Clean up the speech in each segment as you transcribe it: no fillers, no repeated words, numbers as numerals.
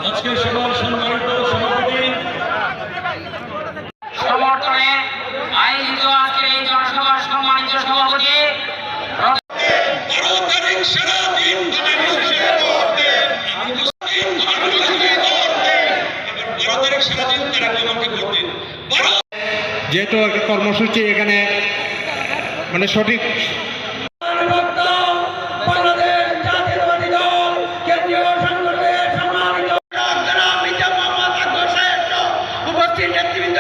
আজকে সবার সম্মানিত সভাপতি সমর্থনে আয়োজিত আজকের এই জনসভার সম্মানিত সভাপতি যেহেতু একটা কর্মসূচি এখানে মানে সঠিক উপস্থিত নেতৃবৃন্দ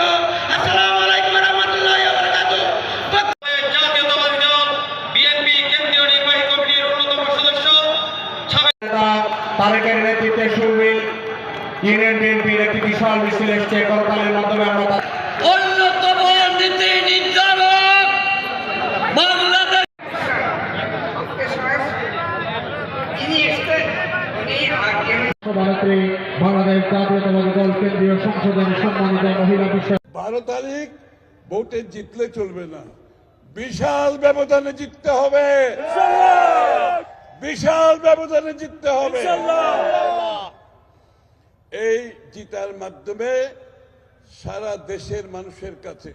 আসসালামু আলাইকুম ওয়া রাহমাতুল্লাহি ওয়া বারাকাতুহু। জাতীয়তাবাদী দল বিএনপি কেন্দ্রীয় নির্বাহী কমিটির অন্যতম সদস্য তারেকের নেতৃত্বে সুরবিল ইউনিয়ন বিএনপির একটি বিশাল মিছিল এসছে করতালের মাধ্যমে আমরা অন্যতম নীতি নির্ধারক বাংলাদেশ সভানেত্রী বাংলাদেশ জাতীয়তাবাদী দল কেন্দ্রীয় সংসদের সম্মানিত মহিলা বিষয় 12 তারিখ ভোটে জিতলে চলবে না, বিশাল ব্যবধানে জিততে হবে, বিশাল ব্যবধানে জিততে হবে। এই জিতার মাধ্যমে সারা দেশের মানুষের কাছে,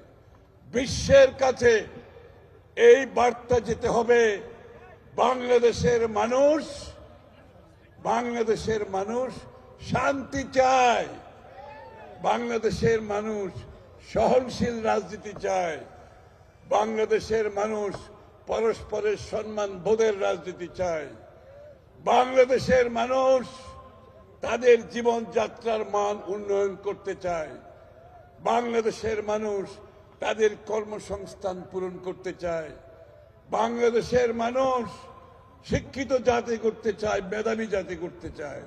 বিশ্বের কাছে এই বার্তা যেতে হবে, বাংলাদেশের মানুষ শান্তি চায়, বাংলাদেশের মানুষ সহনশীল রাজনীতি চায়, বাংলাদেশের মানুষ পরস্পরের সম্মান বোধের রাজনীতি চায়, বাংলাদেশের মানুষ তাদের জীবনযাত্রার মান উন্নয়ন করতে চায়, বাংলাদেশের মানুষ তাদের কর্মসংস্থান পূরণ করতে চায়, বাংলাদেশের মানুষ শিক্ষিত জাতি করতে চায়, মেধাবী জাতি করতে চায়।